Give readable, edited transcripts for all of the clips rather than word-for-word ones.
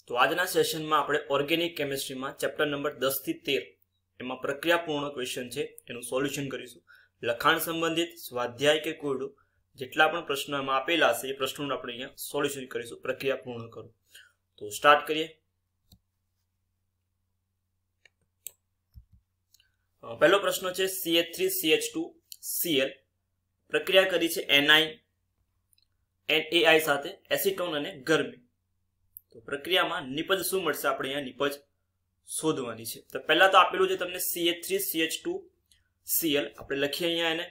तो आजना सेशन में આપણે ઓર્ગેનિક કેમિસ્ટ્રીમાં ચેપ્ટર નંબર 10 થી 13 એમાં પ્રક્રિયાપૂર્ણ ક્વેશ્ચન છે એનું સોલ્યુશન કરીશું। લખાણ સંબંધિત સ્વાધ્યાય કે કોડો જેટલા પણ પ્રશ્નો એમાં આપેલા છે એ પ્રશ્નોનું આપણે અહીંયા સોલ્યુશન કરીશું। પ્રક્રિયાપૂર્ણ કરો તો સ્ટાર્ટ કરીએ। પહેલો પ્રશ્ન છે CH3CH2Cl પ્રક્રિયા કરી છે NI NaI સાથે એસિટોન અને ગરમી। तो प्रक्रिया में निपज शू मळशे आपणे अहींया निपज शोधवानी छे। तो पहला तो आपेलुं छे तमने CH3CH2Cl आपणे लखीए अहींया एने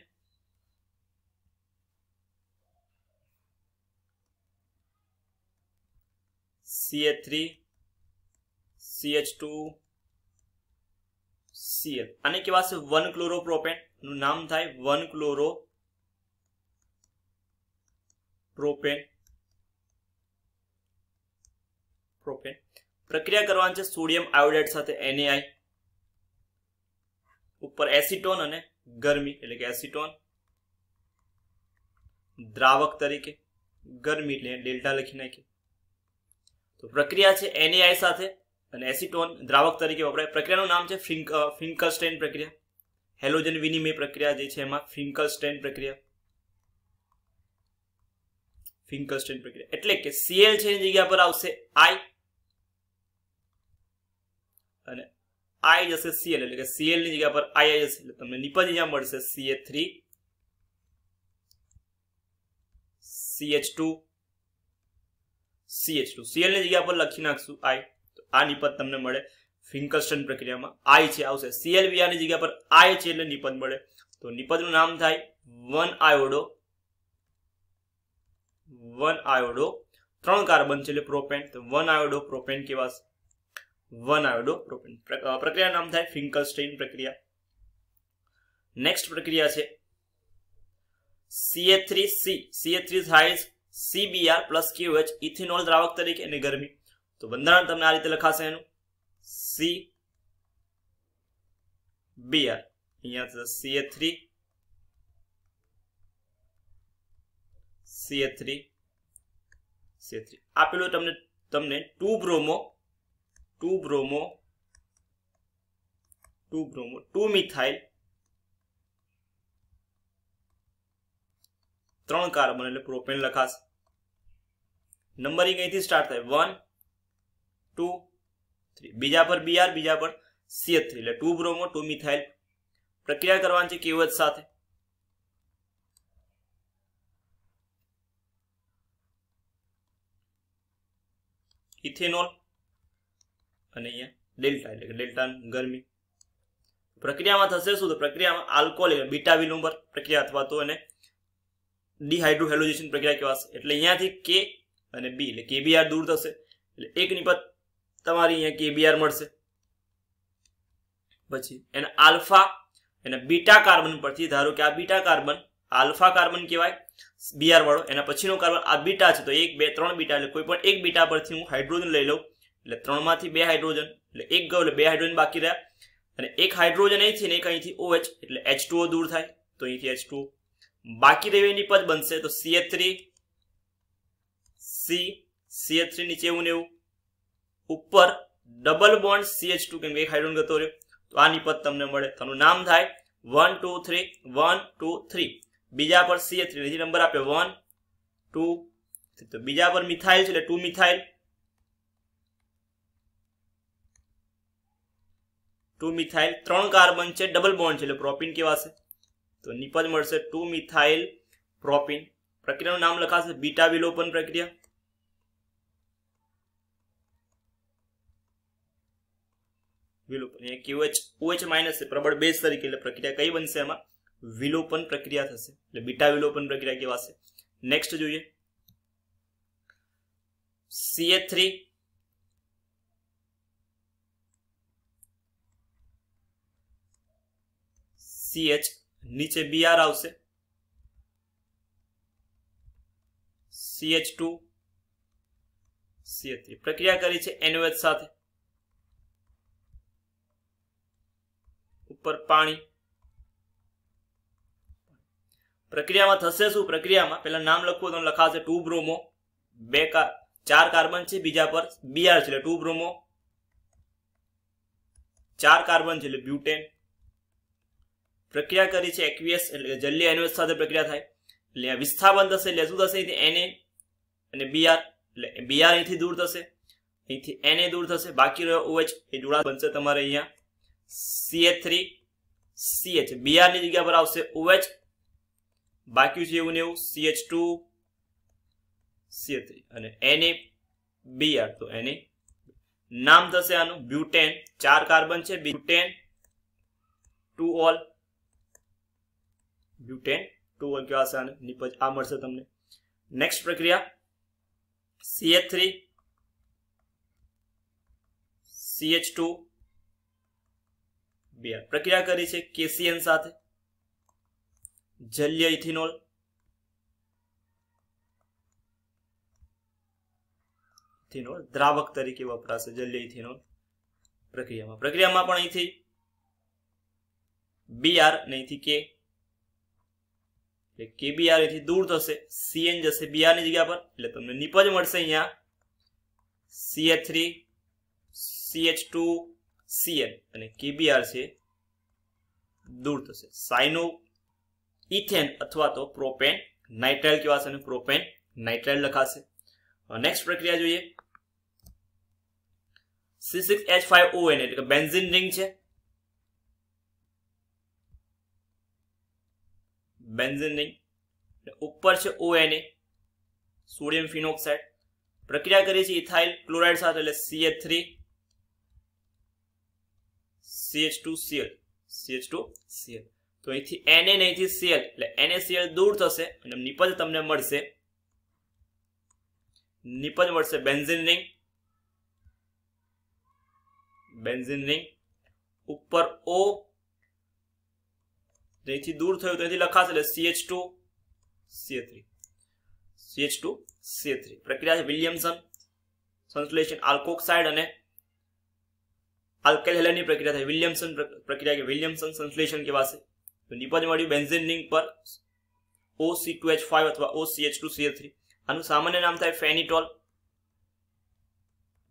CH3CH2Cl आने केवा छे 1 क्लोरोप्रोपेन नुं नाम थाय 1 क्लोरोप्रोपेन प्रोपेन प्रक्रिया करवानी छे सोडियम आयोडाइड साथे NaI ऊपर एसिटोन अने गरमी एटले के एसिटोन द्रावक तरीके गरमी एटले डेल्टा लखी नाखी। तो प्रक्रिया छे NaI साथे अने एसिटोन द्रावक तरीके वपराय। प्रक्रियानुं नाम छे फिंकलस्टेन प्रक्रिया। हेलोजन विनिमय प्रक्रिया जे छे एमां फिंकलस्टेन प्रक्रिया फिंकलस्टेन प्रक्रिया एटले के Cl छे एनी जग्या पर आवशे I અને I जैसे Cl એટલે કે Cl ની જગ્યા પર I જશે એટલે તમને નિપજ અહીંયા મળશે CH3CH2 Cl ની જગ્યા પર લખી નાખશું I તો આ નિપજ તમને મળે। ફિંકલસ્ટન પ્રક્રિયામાં I છે આવશે ClBr ની જગ્યા પર I છે એટલે નિપજ મળે। તો નિપજનું નામ થાય 1 આયોડો 3 કાર્બન છે એટલે પ્રોપેન। તો 1 આયોડો પ્રોપેન કહેવાશે 1 आयोडो प्रोपेन। प्रक्रिया नाम थाय फिंकलस्टेन प्रक्रिया। नेक्स्ट प्रक्रिया छे CH3 थाय CBr प्लस KOH इथेनॉल द्रावक तरीके અને ગરમી। तो બંધારણ તમને આ રીતે લખાશે એનું CBr અહીંયા છે CH3 આપેલું તમને 2 ब्रोमो 2 मिथाइल 3 कार्बन એટલે પ્રોપેન લખાશે। નંબરિંગ અહીંથી સ્ટાર્ટ થાય 1 2 3 બીજા પર Br બીજા પર CH3 એટલે 2 ब्रोमो 2 मिथाइल। પ્રક્રિયા કરવાની છે KOH સાથે ઇથેનોલ અને અહીંયા डेल्टा એટલે કે डेल्टा ગરમી। પ્રક્રિયામાં થશે શું? તો પ્રક્રિયામાં આલ્કોહોલ એટલે બીટા વિલોબર પ્રક્રિયા અથવા તો એને ડિહાઇડ્રોહેલોજેશન પ્રક્રિયા કહેવાશે। એટલે અહીંયાથી K અને B એટલે KBr દૂર થશે એટલે એક નિપજ તમારી અહીંયા KBr મળશે। પછી એને આલ્ફા અને બીટા કાર્બન પરથી ધારો કે આ બીટા કાર્બન આલ્ફા કાર્બન કહેવાય Br વાળો, એના પછીનો કાર્બન આ બીટા છે તો 1 2 3 બીટા એટલે કોઈ પણ એક બીટા પરથી હું હાઇડ્રોજન લઈ લઉં એટલે 3 માંથી 2 હાઇડ્રોજન એટલે એક ગયો એટલે 2 હાઇડ્રોજન બાકી રહ્યા અને એક હાઇડ્રોજન અહીંથી ને એક અહીંથી OH એટલે H2O દૂર થાય તો અહીંથી H2O બાકી રહેવી નિપજ બનશે। તો CH3 નીચે એવું ને એવું ઉપર ડબલ બોન્ડ CH2 કેમ કે એક હાઇડ્રોજન ગતો રહ્યો તો આ નિપજ તમને મળે। તેનું નામ થાય 1 2 3 1 2 3 બીજા પર CH3 નીચે નંબર આપે 1 2 3 તો બીજા પર મિથાઇલ છે એટલે 2 મિથાઇલ 2 મિથાઇલ 3 કાર્બન છે ડબલ બોન્ડ છે એટલે પ્રોપીન કહેવાશે। તો નિપજ મળશે 2 મિથાઇલ પ્રોપીન। પ્રક્રિયાનું નામ લખાશે બીટા વિલોપન પ્રક્રિયા। વિલોપન અહીંયા KOH OH માઈનસ છે પ્રબળ બેઝ તરીકે એટલે પ્રક્રિયા કઈ બનશે? એમાં વિલોપન પ્રક્રિયા થશે એટલે બીટા વિલોપન પ્રક્રિયા કહેવાશે। નેક્સ્ટ જોઈએ CH3 CH नीचे Br આવશે CH2 CH3 પ્રક્રિયા કરી છે NOH સાથે ઉપર પાણી। પ્રક્રિયામાં થશે શું? પ્રક્રિયામાં પહેલા નામ લખવું તો લખાશે 2 ब्रोमो 2 4 કાર્બન છે, બીજા પર Br છે એટલે 2 બ્રોમો, 4 કાર્બન છે એટલે બ્યુટેન. પ્રક્રિયા કરી છે એક્વિયસ એટલે જલીય NOH સાથે પ્રક્રિયા થાય એટલે વિસ્થાપન થશે એટલે શું થશે? Na અને Br એટલે Br અહીંથી દૂર થશે, અહીંથી Na દૂર થશે, બાકી રહ્યો OH એ જોડા બનશે તમારે અહીંયા CH3CH. Br ની જગ્યા પર આવશે OH, બાકી છે એવું ને એવું CH2CH3 અને Na Br તો Na નામ થશે આનું બ્યુટેન. 4 કાર્બન છે, બ્યુટેન 2 ઓલ, બ્યુટેન 2 ઓલ કેવા હશે આને નિપજ આ મળશે તમને. નેક્સ્ટ પ્રક્રિયા CH3 CH2 Br. પ્રક્રિયા કરી છે KCN સાથે, જલીય ઇથિનોલ, ઇથિનોલ દ્રાવક તરીકે વપરાશે જલીય ઇથિનોલ પ્રક્રિયામાં. પ્રક્રિયામાં પણ અહીંથી Br ને અહીંથી K એટલે KBr અહીંથી દૂર થશે, CN જશે Br ની જગ્યા પર એટલે તમને નિપજ મળશે અહીંયા CH3 CH2 Cn અને KBr છે દૂર થશે. સાઇનો ઇથેન અથવા તો પ્રોપેન નાઇટ્રાઇલ કહેવાશે અને પ્રોપેન નાઇટ્રાઇલ લખાશે. નેક્સ્ટ પ્રક્રિયા જોઈએ C6H5ON એટલે કે બેન્ઝીન રિંગ છે, બેન્ઝીન રિંગ ઉપર છે ONA સોડિયમ ફિનોક્સાઇડ. પ્રક્રિયા કરી છે ઇથાઇલ ક્લોરાઇડ સાથે એટલે CH3 CH2Cl CH2Cl. તો અહીંથી Na ને અહીંથી Cl એટલે NaCl દૂર થશે અને નિપજ તમને મળશે, નિપજ મળશે બેન્ઝીન રિંગ, બેન્ઝીન રિંગ ઉપર O અહીંથી દૂર થયું તો અહીંથી લખાશે એટલે CH2CH3 CH2CH3. પ્રક્રિયા છે વિલિયમસન સંશ્લેષણ આલ્કોક્સાઇડ અને આલ્કાઇલ હેલાઇડની પ્રક્રિયા થાય. વિલિયમસન પ્રક્રિયા કે વિલિયમસન સંશ્લેષણ કહેવાશે. તો નિપજ મળ્યું બેન્ઝીન રિંગ પર OC2H5 અથવા OCH2CH3. આનું સામાન્ય નામ થાય ફેનિટોલ.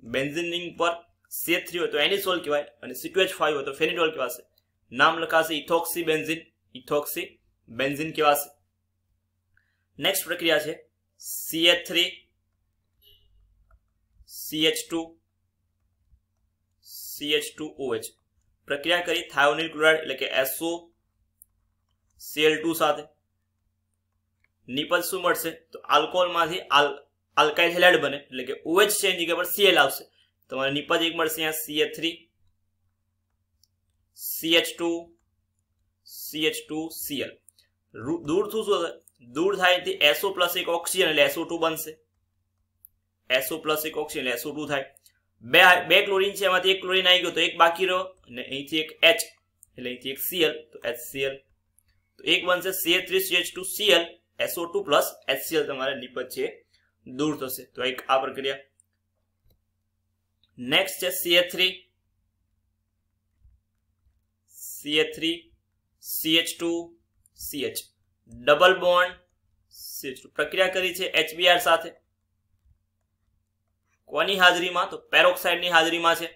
બેન્ઝીન રિંગ પર CH3 હોય તો એનિસોલ કહેવાય અને C2H5 હોય તો ફેનિટોલ કહેવાશે. નામ લખાશે ઇથોક્સી બેન્ઝીન, ઇથોક્સી બેન્ઝીન કહેવાશે. નેક્સ્ટ પ્રક્રિયા છે CH3 CH2 CH2OH. પ્રક્રિયા કરી થાયોનિલ ક્લોરાઇડ એટલે કે SOCl2 સાથે. નિપજ શું મળશે? તો આલ્કોહોલમાંથી આલ્કાઇલ હેલાઇડ બને એટલે કે OH છે એની જગ્યા પર Cl આવશે. તમારે નિપજ એક મળશે અહીંયા CH3 CH2 CH2Cl. દૂર શું થશે? દૂર થાય થી SO પ્લસ એક ઓક્સિજન એટલે SO2 બનશે, SO પ્લસ એક ઓક્સિજન એટલે SO2 થાય. બે ક્લોરીન છે એમાંથી એક ક્લોરીન આવી ગયો તો એક બાકી રહ્યો અને અહીંથી એક H એટલે અહીંથી એક Cl તો HCl. તો એક બનશે CH3CH2Cl SO2 પ્લસ HCl. તમારે નિપજ છે દૂર થશે. તો એક આ પ્રક્રિયા. નેક્સ્ટ છે CH3 CH2CH double bond CH2. પ્રક્રિયા કરી છે HBr સાથે. કોની હાજરીમાં? તો પેરોક્સાઇડની હાજરીમાં છે.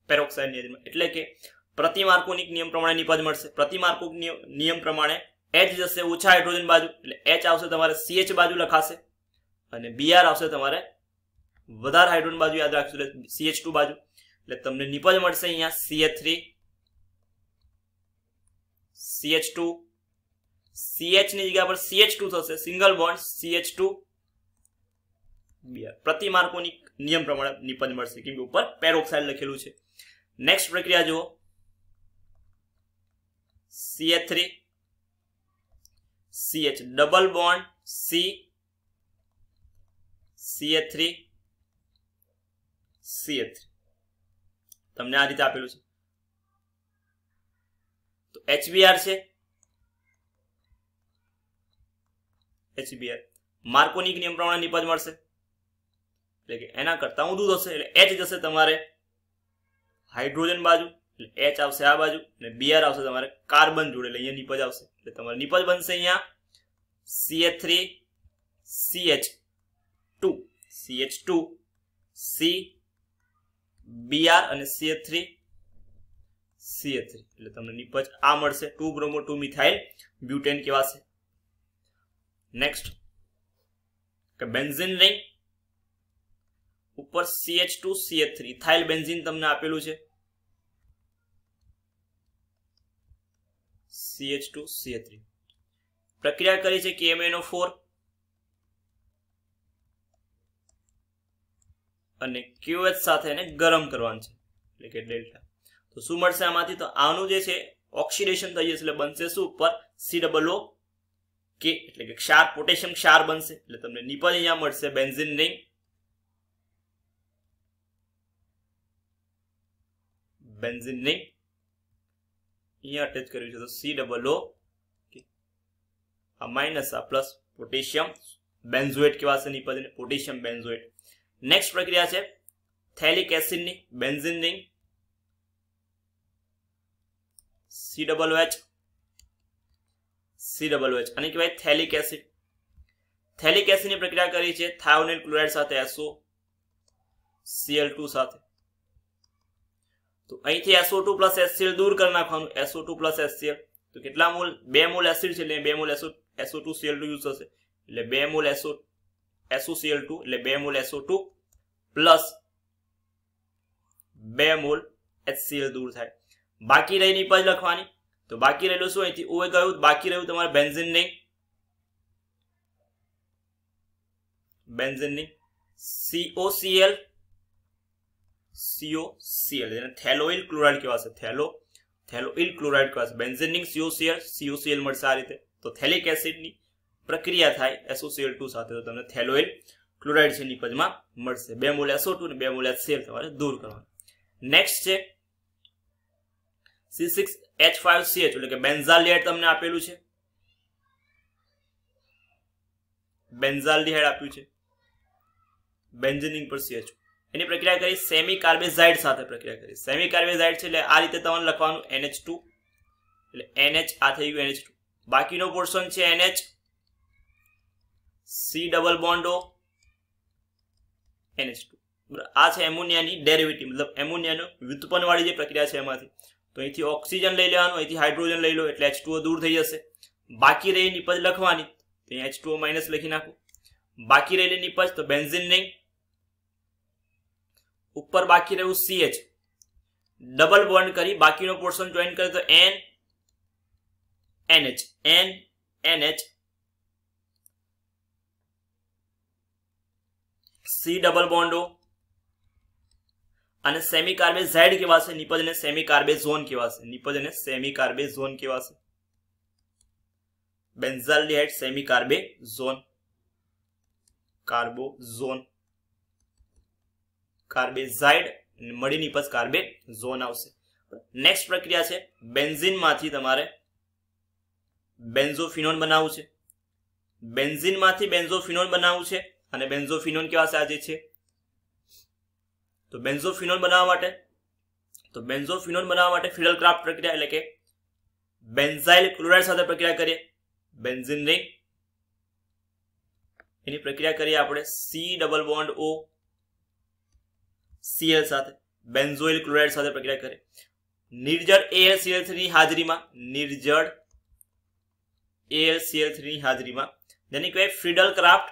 પેરોક્સાઇડની હાજરીમાં એટલે કે પ્રતિમાર્કોનિક નિયમ પ્રમાણે નિપજ મળશે. પ્રતિમાર્કોનિક નિયમ પ્રમાણે H જશે ઓછા હાઇડ્રોજન બાજુ એટલે H આવશે તમારે CH બાજુ લખાશે અને Br આવશે તમારે વધારે હાઇડ્રોજન બાજુ યાદ રાખજો એટલે CH2 બાજુ. એટલે તમને નિપજ મળશે અહીંયા CH3 CH2 CH ની જગ્યા પર CH2 થશે, સિંગલ બોન્ડ CH2 Br. પ્રતિમાર્કોનિક નિયમ પ્રમાણે નિપજ મળશે કેમ કે ઉપર પેરોક્સાઇડ લખેલું છે. નેક્સ્ટ પ્રક્રિયા જુઓ CH3 CH double bond C CH3 CH3 તમને આ રીતે આપેલું છે. તો HBr છે, HBr માર્કોનિક નિયમ પ્રમાણે નિપજ મળશે એટલે કે એના કરતા ઊંધું થશે એટલે H જશે તમારે હાઇડ્રોજન બાજુ એટલે H આવશે આ બાજુ અને Br આવશે તમારે કાર્બન જોડે એટલે અહીંયા નિપજ આવશે એટલે તમારે નિપજ બનશે અહીંયા CH3 CH2 CH2 C Br અને CH3 CH3 એટલે તમને નિપજ આ મળશે 2 બ્રોમો 2 મિથાઇલ બ્યુટેન કહેવાશે. નેક્સ્ટ કે બેન્ઝીન રિંગ ઉપર CH2 CH3 ઇથાઇલ બેન્ઝીન તમને આપેલું છે. CH2 CH3 પ્રક્રિયા કરી છે KMnO4 અને QH સાથે એને ગરમ કરવાનું છે એટલે કે ડેલ્ટા. તો શું મળશે આમાંથી? તો આનું જે છે ઓક્સિડેશન થઈ જશે એટલે બનશે શું ઉપર COO કે એટલે કે ક્ષાર પોટેશિયમ ક્ષાર બનશે એટલે તમને નિપજ અહીંયા મળશે બેન્ઝીન રિંગ અહીંયા અટેચ કર્યું છે તો COO આ માઇનસ આ પ્લસ પોટેશિયમ બેન્ઝોએટ કહેવાશે નિપજને પોટેશિયમ બેન્ઝોએટ. નેક્સ્ટ પ્રક્રિયા છે થેલિક એસિડની બેન્ઝીન રિંગ COOH અને કહેવાય થેલિક એસિડ. થેલિક એસિડની પ્રક્રિયા કરી છે થાયોનિલ ક્લોરાઇડ સાથે SOCl2 સાથે. તો અહીંથી SO2 HCl દૂર કરી નાખવાનું SO2 HCl. તો કેટલા મોલ 2 મોલ એસિડ છે એટલે 2 મોલ SO2Cl2 યુઝ થશે એટલે 2 મોલ SOCl2 એટલે 2 mall SO2 plus 2 mall HCl દૂર થાય. બાકી રહી નિપજ લખવાની તો બાકી રહેલું શું અહીંથી OH ગયું બાકી રહ્યું તમારે બેન્ઝીન રિંગ COCl જેને થેલોઇલ ક્લોરાઇડ કહેવાશે થેલોઇલ ક્લોરાઇડ કહેવાશે બેન્ઝીન રિંગ COCl મળશે આ રીતે. તો થેલિક એસિડની પ્રક્રિયા થાય SOCl2 સાથે તો તમને થેલોઇલ ક્લોરાઇડ છે નિપજમાં મળશે. 2 મોલ SO2 અને 2 મોલ HCl તમારે દૂર કરવાનું. નેક્સ્ટ છે C6H5CH એટલે કે બેન્ઝાલ્ડિહાઇડ તમને આપેલું છે બેન્ઝાલ્ડિહાઇડ આપ્યું છે બેન્ઝીન રિંગ પર CH એની પ્રક્રિયા કરી સેમી કાર્બેઝાઇડ સાથે પ્રક્રિયા કરી. સેમી કાર્બેઝાઇડ છે એટલે આ રીતે તમારે લખવાનું NH2 એટલે NH આ થઈ ગયું NH2 બાકીનો પોર્શન છે NH C double bond O NH2 આ છે એમોનિયાની ડેરિવેટિવ મતલબ એમોનિયાનો વ્યુત્પન્ન વાળી જે પ્રક્રિયા છે એમાંથી. તો અહીંથી ઓક્સિજન લઈ લેવાનું અહીંથી હાઇડ્રોજન લઈ લો એટલે H2O દૂર થઈ જશે. બાકી રહી નિપજ લખવાની તો અહીંયા H2O માઇનસ લખી નાખું. બાકી રહેલી નિપજ તો બેન્ઝીન રિંગ ઉપર બાકી રહ્યું CH ડબલ બોન્ડ કરી બાકીનો પોર્શન જોઈન કરે તો NH C double bond O અને સેમી કાર્બેઝાઇડ કહેવાશે નિપજને સેમી કાર્બેઝોન કહેવાશે બેન્ઝાલ્ડિહાઇડ સેમી કાર્બોઝોન કાર્બેઝાઇડ મળી નિપજ કાર્બેઝોન આવશે. નેક્સ્ટ પ્રક્રિયા છે બેન્ઝીન માંથી તમારે બેન્ઝોફિનોન બનાવવું છે અને બેન્ઝોફિનોન કહેવાશે આ જે છે. તો બેન્ઝોફિનોન બનાવવા માટે ફિડલ ક્રાફ્ટ પ્રક્રિયા એટલે કે બેન્ઝાઇલ ક્લોરાઇડ સાથે પ્રક્રિયા કરીએ બેન્ઝીન રિંગ એની પ્રક્રિયા કરીએ આપણે C double bond O Cl સાથે બેન્ઝોઇલ ક્લોરાઇડ સાથે પ્રક્રિયા કરીએ નિર્જળ AlCl3 ની હાજરીમાં જેની કહેવાય ફ્રીડલ ક્રાફ્ટ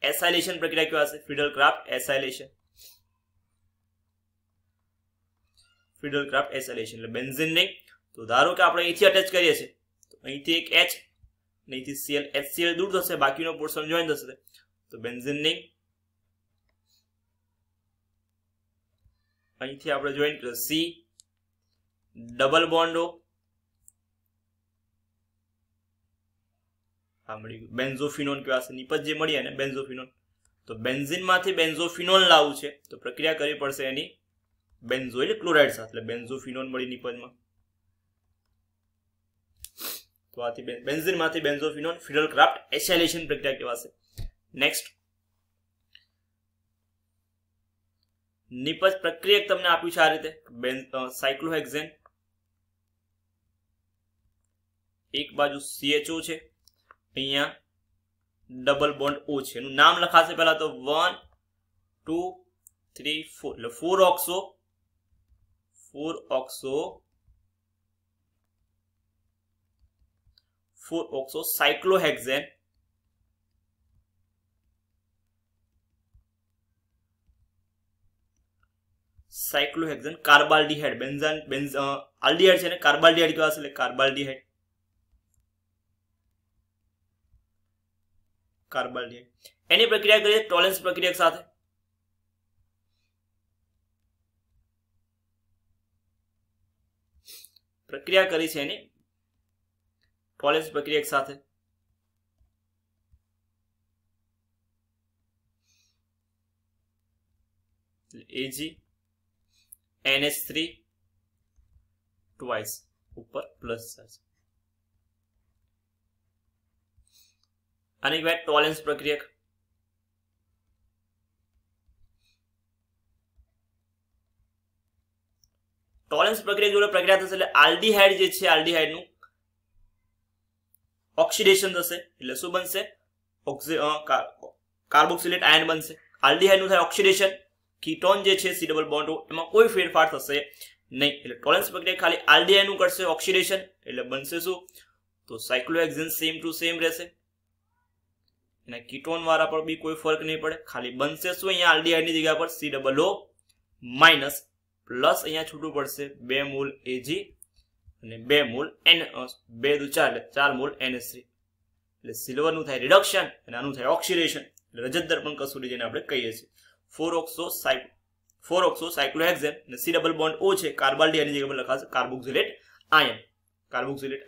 એસાઇલેશન પ્રક્રિયા કહેવાશે ફ્રીડલ ક્રાફ્ટ એસાઇલેશન એટલે બેન્ઝીન રિંગ. તો ધારો કે આપણે અહીંથી અટેચ કરીએ છીએ તો અહીંથી એક H અહીંથી Cl HCl દૂર થશે બાકીનો પોર્શન જોઈન થશે તો બેન્ઝીન રિંગ અહીંથી આપણે જોઈન કરીએ C ડબલ બોન્ડ O આ મળી ગયું બેન્ઝોફિનોન કહેવાશે નિપજ જે મળી અને બેન્ઝોફિનોન. તો બેન્ઝીન માંથી બેન્ઝોફિનોન લાવવું છે તો પ્રક્રિયા કરવી પડશે એની બેન્ઝોઇલ ક્લોરાઇડ સાથે એટલે બેન્ઝોફિનોન મળી નિપજમાં. તો આથી બેન્ઝીન માંથી બેન્ઝોફિનોન ફિડલ ક્રાફ્ટ એસાઇલેશન પ્રક્રિયા કહેવાશે. નેક્સ્ટ નિપજ પ્રક્રિયક તમને આપ્યું છે આ રીતે સાયક્લોહેક્ઝેન એક બાજુ CHO છે અહીંયા ડબલ બોન્ડ O છે, એનું નામ લખાશે પહેલા તો 1 2 3 4 એટલે 4 ઓક્સો સાયક્લોહેક્સેન કાર્બાલ્ડિહાઇડ આલ્ડિહાઇડ છે ને કાર્બાલ્ડિહાઇડ કેવા છે એટલે કાર્બાલ્ડિહાઇડ એની પ્રક્રિયા કરીએ ટોલેન્સ પ્રક્રિયા સાથે. પ્રક્રિયા કરી છે એની ટોલેન્સ પ્રક્રિયા સાથે. Ag NH3 ટ્વાઇસ ઉપર પ્લસ ચાર્જ. આની કહેવાય ટોલેન્સ પ્રક્રિયક. ટોલેન્સ પ્રક્રિયા જોડે પ્રક્રિયા થશે એટલે આલ્ડિહાઇડ જે છે આલ્ડિહાઇડ નું ઓક્સિડેશન થશે એટલે શું બનશે કાર્બોક્સિલેટ આયન બનશે. આલ્ડિહાઇડ નું થાય ઓક્સિડેશન, કીટોન જે છે C ડબલ બોન્ડ એમાં કોઈ ફેરફાર થશે નહીં એટલે ટોલેન્સ પ્રક્રિયા ખાલી આલ્ડિહાઇડ નું કરશે ઓક્સિડેશન એટલે બનશે શું તો સાયક્લોહેક્સેન સેમ ટુ સેમ રહેશે. અને કીટોન વાળા પર બી કોઈ ફરક નહીં પડે, ખાલી બનશે શું અહીંયા આલ્ડિહાઇડ ની જગ્યા પર C double O minus plus અહીંયા છૂટું પડશે 2 મોલ Ag અને 2 મોલ N 2 દુ 4 એટલે 4 મોલ NH3 એટલે સિલ્વર નું થાય રિડક્શન અને આનું થાય ઓક્સિડેશન એટલે રજત દર્પણ કસોટી જેને આપણે કહીએ છીએ. 4 ઓક્સો સાયક્લોહેક્સેન અને C ડબલ બોન્ડ O છે કાર્બાલ્ડિહાઇડ ની જગ્યા પર લખાશે કાર્બોક્સિલેટ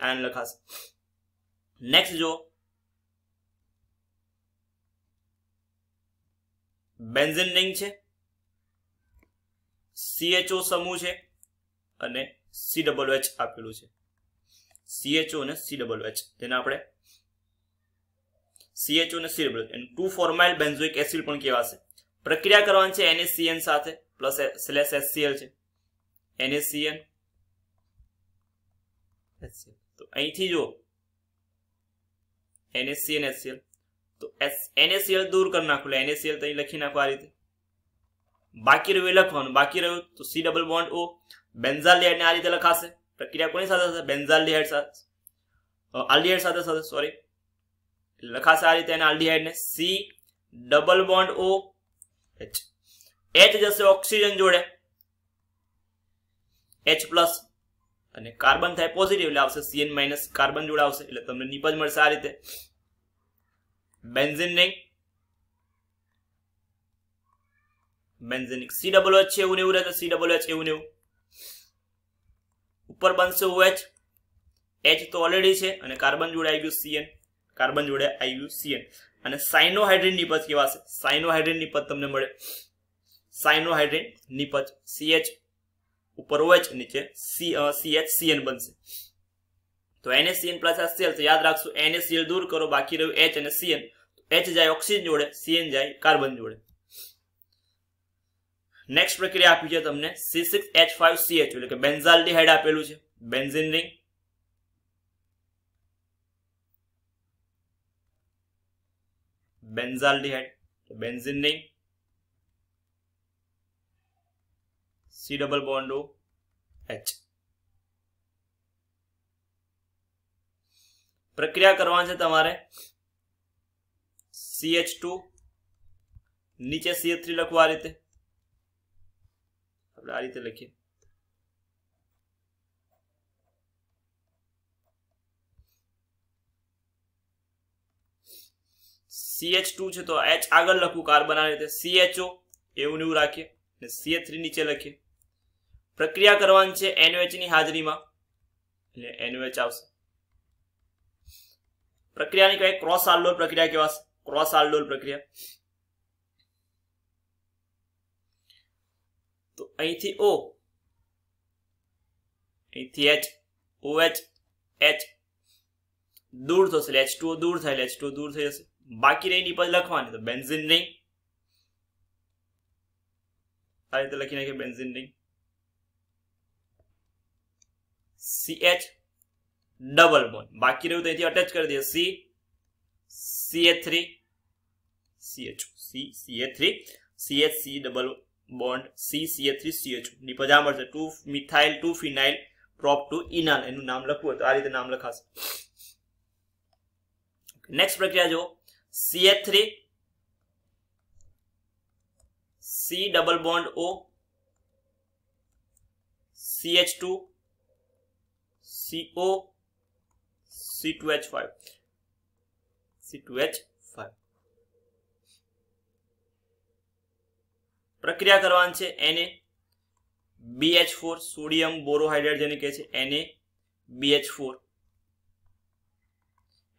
આયન લખાશે. નેક્સ્ટ જો બેન્ઝીન રિંગ છે, CHO સમૂહ છે અને COOH આપેલું છે. CHO અને COOH જેને આપણે CHO અને COOH એનું 2-ફોર્માઇલ બેન્ઝોઇક એસિડ પણ કહેવાશે. પ્રક્રિયા કરવાની છે NaCN સાથે પ્લસ /HCl છે. NaCN HCl તો અહીંથી જો NaCN HCl તો NaCl દૂર કરી નાખો એટલે NaCl તો અહીં લખી નાખો આ રીતે. બાકી રહ્યું એ લખવાનું, બાકી રહ્યું તો C double bond O benzaldehyde ને આ રીતે લખાશે. પ્રક્રિયા કોની સાથે થશે બેન્ઝાલ્ડિહાઇડ સાથે આલ્ડિહાઇડ સાથે સોરી લખાશે આ રીતે. અને આલ્ડિહાઇડ ને C double bond O H જશે ઓક્સિજન જોડે H પ્લસ અને કાર્બન થાય પોઝિટિવ એટલે આવશે CN માઇનસ કાર્બન જોડે આવશે એટલે તમને નિપજ મળશે આ રીતે. Benzene ring benzenic C double OH છે એવું ને એવું રહે તો C ડબલ OH એવું ને એવું ઉપર બનશે OH, H તો ઓલરેડી છે અને કાર્બન જોડે આવી ગયું CN અને સાયનોહાઇડ્રીન નિપજ કેવા છે સાયનોહાઇડ્રીન નિપજ તમને મળે. સાયનોહાઇડ્રીન નિપજ CH ઉપર OH નીચે CHCN બનશે. તો NaCN પ્લસ HCl તો યાદ રાખશું NaCl દૂર કરો બાકી રહ્યું H અને CN. H જાય ઓક્સિજન જોડે, CN જાય કાર્બન જોડે. નેક્સ્ટ પ્રક્રિયા આપી છે તમને C6H5CH એટલે કે બેન્ઝાલ્ડિહાઇડ આપેલું છે. Benzene ring benzene ring C double bond O H. પ્રક્રિયા કરવાની છે તમારે CH2 નીચે CH3 લખવું આ રીતે. આપણે આ રીતે લખીએ CH2 છે તો H આગળ લખવું કાર્બન આ રીતે. CHO એવું ને એવું રાખીએ અને CH3 નીચે લખીએ. પ્રક્રિયા કરવાની છે NOH ની હાજરીમાં એટલે NOH આવશે. પ્રક્રિયાની કઈ ક્રોસ આલ્ડોલ પ્રક્રિયા કહેવાશે. ક્રોસ આલ્ડોલ પ્રક્રિયા તો અહીંથી O અહીંથી H OH H દૂર થશે એટલે H2O દૂર થાય એટલે H2O દૂર થઈ જશે. બાકી રહી નિપજ લખવાની તો બેન્ઝીન રિંગ આ રીતે લખી નાખીએ benzene ring CH double bond બાકી રહ્યું તો અહીંથી અટેચ કરી દઈએ CH3 CH CH3 CH C double bond C CH3 CH નિપજ આ મળશે 2 મિથાઇલ 2 ફિનાઇલ પ્રોપ 2 ઇનાલ એનું નામ લખવું તો આ રીતે નામ લખાશે. નેક્સ્ટ પ્રક્રિયા જો CH3 C double bond O CH2 CO C2H5 C2H5 પ્રક્રિયા કરવાની છે Na BH4 સોડિયમ બોરોહાઇડ્રેટ જેને કહે છે Na BH4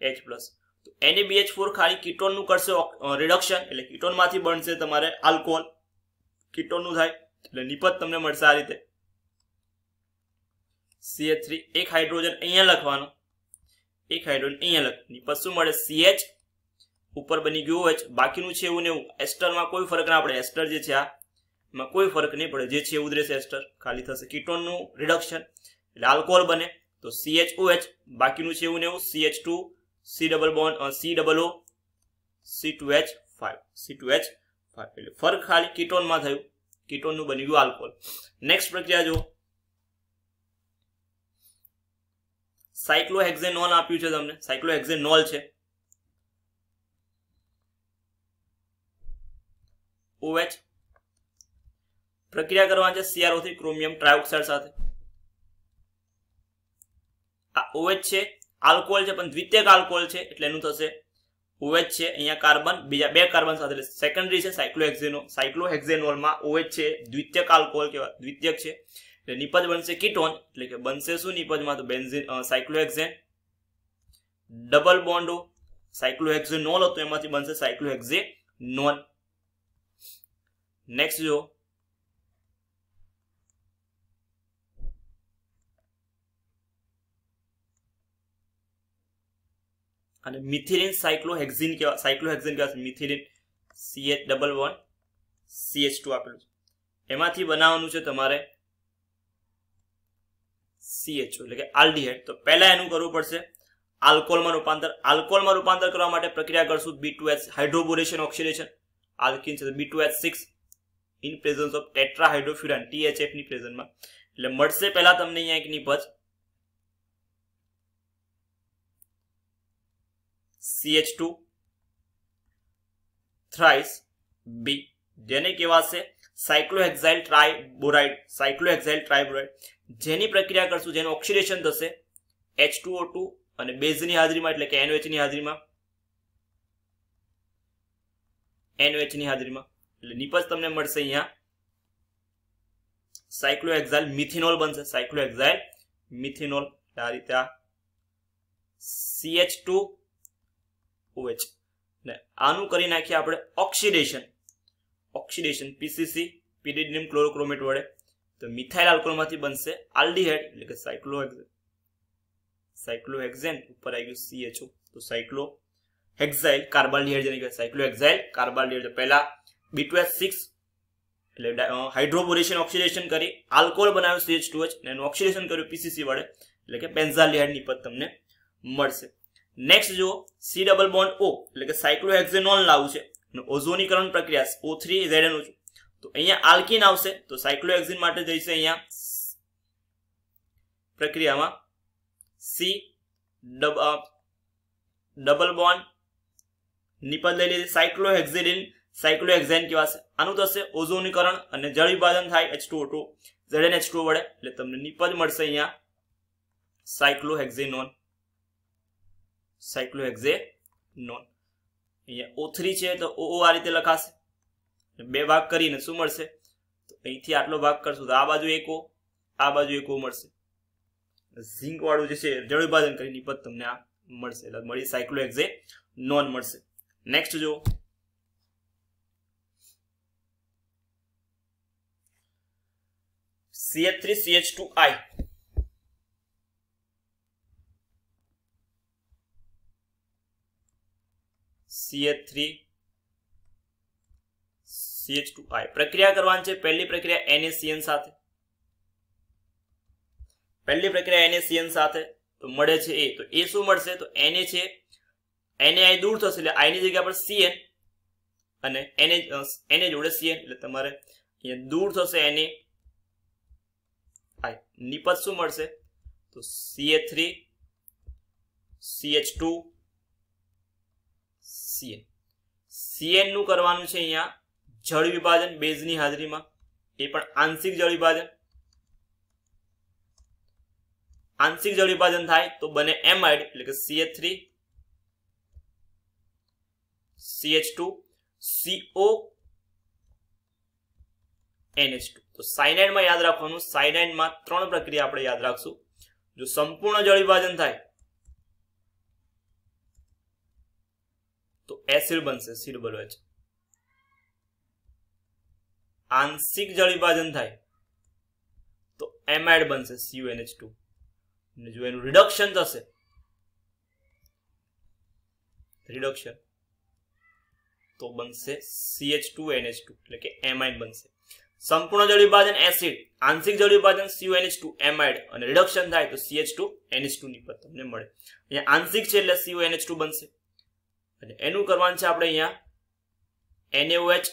H+. તો NaBH4 ખાલી કીટોન નું કરશે રિડક્શન એટલે કીટોન માંથી બનશે તમારે આલ્કોહોલ કીટોન નું થાય એટલે નિપજ તમને મળશે આ રીતે CH3 એક હાઇડ્રોજન અહીંયા લખવાનો એક હાઇડ્રોજન અહીંયા લખ નિપજ શું મળે CH ઉપર બની ગયું OH બાકીનું છે એવું ને એવું એસ્ટર માં કોઈ ફરક ના પડે એસ્ટર જે છે આ માં કોઈ ફરક નહીં પડે જે છે એવું જ રહેશે એસ્ટર ખાલી થશે કીટોન નું રિડક્શન એટલે આલ્કોહોલ બને તો CHOH બાકીનું છે એવું ને એવું CH2 C double bond C double O C2H5 એટલે ફરક ખાલી કીટોન માં થયું કીટોન નું બની ગયું આલ્કોહોલ. નેક્સ્ટ પ્રક્રિયા જો સાયક્લોહેક્ઝેનોલ આપ્યું છે તમને સાયક્લોહેક્ઝેનોલ છે OH પ્રક્રિયા કરવાની છે CrO3 ક્રોમિયમ ટ્રાયોક્સાઇડ સાથે આ OH છે આલ્કોહોલ છે પણ દ્વિતીયક આલ્કોહોલ છે એટલે એનું થશે OH છે અહીંયા કાર્બન બીજા બે કાર્બન સાથે એટલે સેકન્ડરી છે સાયક્લોહેક્ઝેનોલ માં OH છે દ્વિતીયક આલ્કોહોલ કહેવાય દ્વિતીયક છે એટલે નિપજ બનશે કીટોન એટલે કે બનશે શું નિપજમાં તો બેન્ઝીન સાયક્લોહેક્ઝેન ડબલ બોન્ડ સાયક્લોહેક્ઝેનોલ હતો એમાંથી બનશે સાયક્લોહેક્ઝેનોન. નેક્સ્ટ જો અને મિથિલિન સાયક્લોહેક્ઝીન કહેવાય methylene CH double bond CH2 આપેલું છે એમાંથી બનાવવાનું છે તમારે CHO એટલે કે આલ્ડીહાઇડ. તો પહેલા એનું કરવું પડશે આલ્કોહોલમાં રૂપાંતર કરવા માટે પ્રક્રિયા કરશું B2H હાઇડ્રોબોરેશન ઓક્સિડેશન આલ્કીન છે B2H6 in presence of tetrahydrofuran THF ની પ્રેઝન્સમાં એટલે મળશે પહેલા તમને અહીંયા એક નિપજ CH2 થ્રાઇસ B જેને કહેવાશે સાયક્લોહેક્સાઇલ ટ્રાઇબોરાઇડ જેની પ્રક્રિયા કરશું જેનું ઓક્સિડેશન થશે H2O2 અને બેઝની હાજરીમાં એટલે કે NOH ની હાજરીમાં એટલે નિપજ તમને મળશે અહીંયા સાયક્લોહેક્સાઇલ મિથિનોલ બનશે સાયક્લોહેક્સાઇલ મિથિનોલ આ રીતે આ CH2OH ને આનું કરી નાખીએ આપણે ઓક્સિડેશન PCC pyridinium ક્લોરોક્રોમેટ વડે તો મિથાઇલ આલ્કોહોલમાંથી બનશે આલ્ડીહાઇડ એટલે કે સાયક્લોહેક્ઝેન ઉપર આવી ગયું CHO તો સાયક્લોહેક્સાઇલ કાર્બાલ્ડીહાઇડ જેને કહેવાય સાયક્લોહેક્સાઇલ કાર્બાલ્ડીહાઇડ પહેલા B2H6 એટલે હાઇડ્રોબોરેશન ઓક્સિડેશન કરી આલ્કોહોલ બનાવ્યું CH2H અને એનું ઓક્સિડેશન કર્યું PCC વડે એટલે કે બેન્ઝાલ્ડીહાઇડ નિપજ તમને મળશે. નેક્સ્ટ જો C ડબલ બોન્ડ O એટલે કે સાયક્લોહેક્ઝેનોલ લાવવું છે અને ઓઝોનીકરણ પ્રક્રિયા O3Zn તો અહીંયા આલ્કીન આવશે તો સાયક્લોહેક્ઝીન માટે જઈશે અહીંયા પ્રક્રિયામાં C ડબલ બોન્ડ નિપજ લઈ લીધી સાયક્લોહેક્ઝેન કહેવાશે આનું થશે ઓઝોનીકરણ અને જળ વિભાજન થાય H2O2 ZnH2 વડે એટલે તમને નિપજ મળશે અહીંયા સાયક્લોહેક્ઝેનોન અહીંયા O3 છે તો OO આ રીતે લખાશે બે ભાગ કરીને શું મળશે તો અહીંથી આટલો ભાગ કરશું તો આ બાજુ એક O આ બાજુ એક O મળશે ઝિંક વાળું જે છે જળ વિભાજન કરી નિપજ તમને આ મળશે એટલે મળી સાયક્લોહેક્ઝેનોન મળશે. નેક્સ્ટ જો CH3CH2I CH3CH2I પ્રક્રિયા કરવાની છે પહેલી પ્રક્રિયા NaCN સાથે તો મળે છે A તો A શું મળશે તો Na છે Na દૂર થશે એટલે I ની જગ્યા પર Cn અને Na જોડે Cn એટલે તમારે અહીંયા દૂર થશે Na I નિપજ શું મળશે તો Ca3 CH2 Cn Cn નું કરવાનું છે અહીંયા જળ વિભાજન બેઝની હાજરીમાં એ પણ આંશિક જળ વિભાજન થાય તો બને એમાઇડ એટલે કે CH3 CH2 CO NH2 તો સાયનાઇડ માં યાદ રાખવાનું સાયનાઇડ માં ત્રણ પ્રક્રિયા આપણે યાદ રાખશું જો સંપૂર્ણ જળ વિભાજન થાય તો એસિડ બનશે COOH આંશિક જળ વિભાજન થાય તો એમાઇડ બનશે CuNH2 અને જો એનું રિડક્શન થશે તો બનશે CH2NH2 એટલે કે એમાઇડ બનશે સંપૂર્ણ જળ વિભાજન એસિડ આંશિક જળ વિભાજન CuNH2 એમાઇડ અને રિડક્શન થાય તો CH2NH2 ની પદ તમને મળે અહીંયા આંશિક છે એટલે CuNH2 બનશે અને એનું કરવાનું છે આપણે અહીંયા NaOH